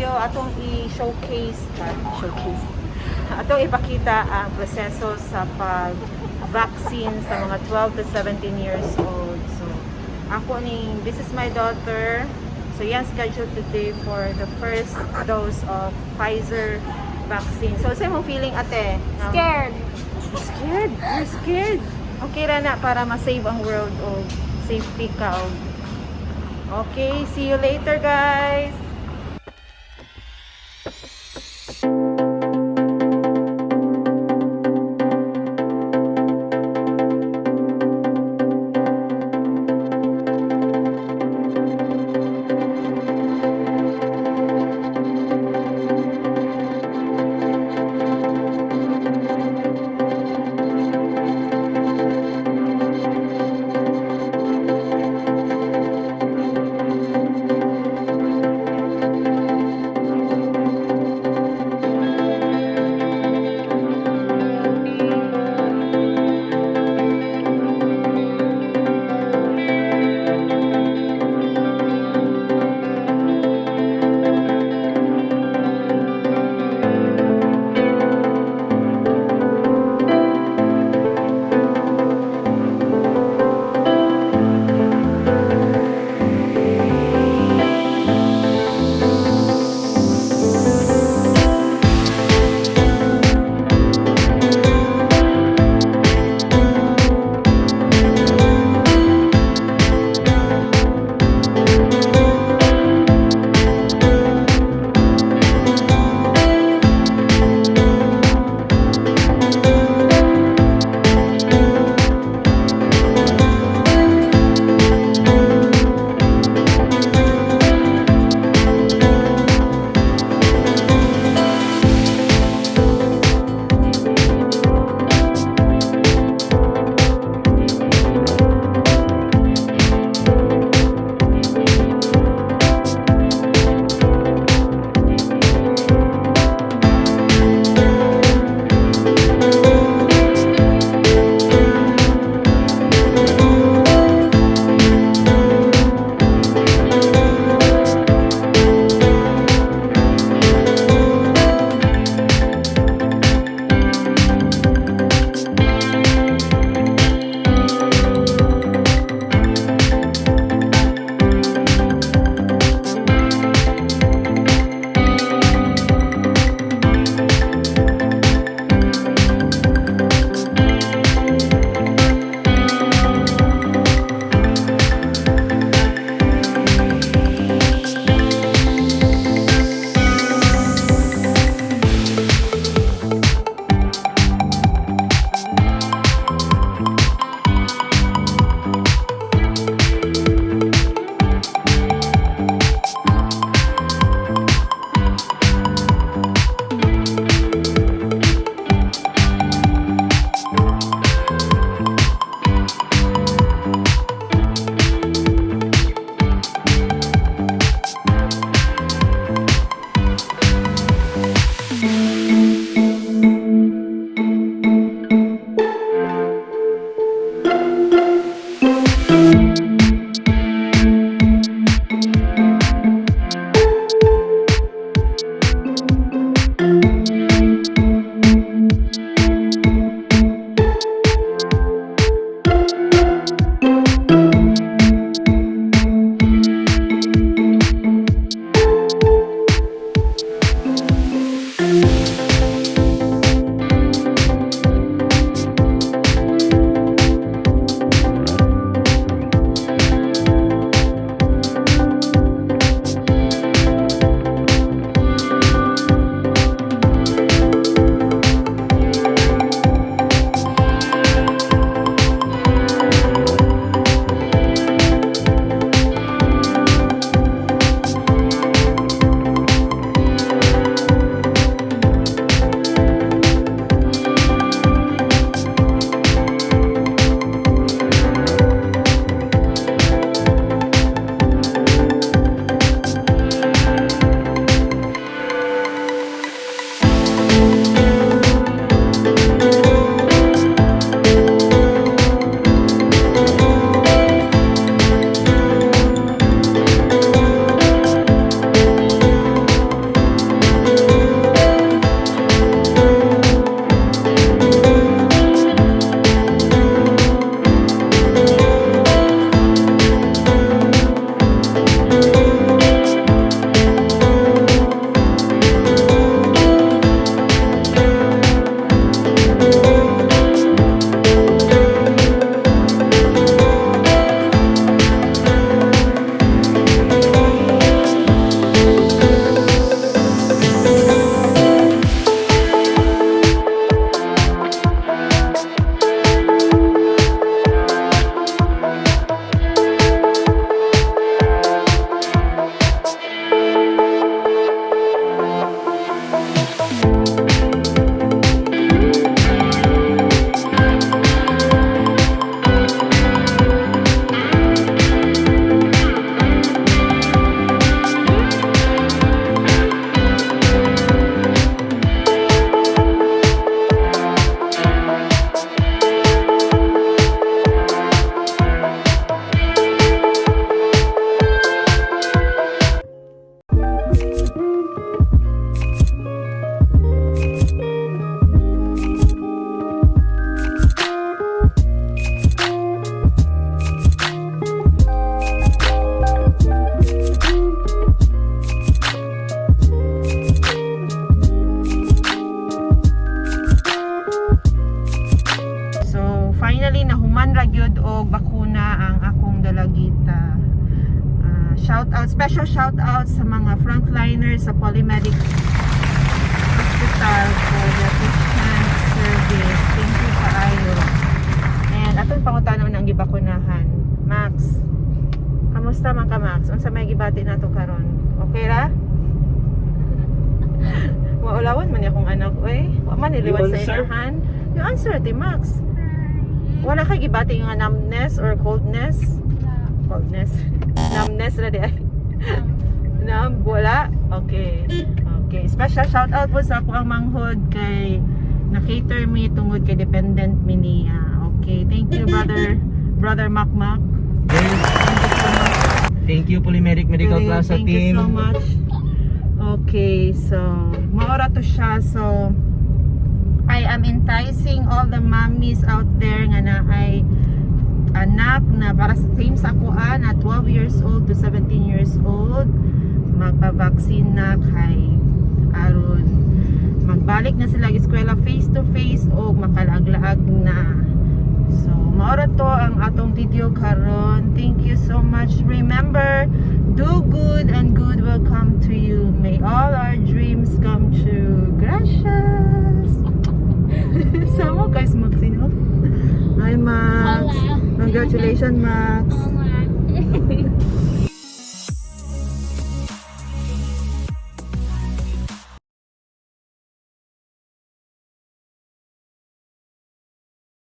video atong i-showcase atong ipakita ang proseso sa pag-vaccine sa mga 12 to 17 years old. So this is my daughter. So yan, scheduled today for the first dose of Pfizer vaccine. So sa'yo mong feeling, ate? Scared. Scared? You're scared? Okay ra na para ma-save ang world o safety ka. Okay, see you later guys! special shout out sa mga frontliners sa Polymedic Hospital for the patient service. Thank you kaayo. And atong pangutan naman ang gibakunahan. Max, kamusta man ka, Max? Unsa may gibati nato karon? Okay ra? Maulawan man akong anak, oy. Wa man niliwat sa inahan. You answer ti Max. Wala kay gibati nga numbness or coldness? Coldness. Numbness ra di ay. Numb, wala? Okay. Okay. Special shout out po sa ako ang manghod kay na-cater me tungod kay dependent mi niya. Okay. Thank you, brother Makmak. Thank you, Polymedic Medical Plaza Thank team. you so much. Okay, so maora to siya. So I am enticing all the mommies out there nga na ay anak na para sa same sa kuan na 12 years old to 17 years old magpa-vaccine na kay aron magbalik na sila eskwela face to face o makalaag-laag na. So maora to ang atong video karon. Thank you so much. Remember, do good and good will come to you. May all our dreams come true. Gracias. Sama guys magsino. Hi Max. Hola. Congratulations Max. Hola.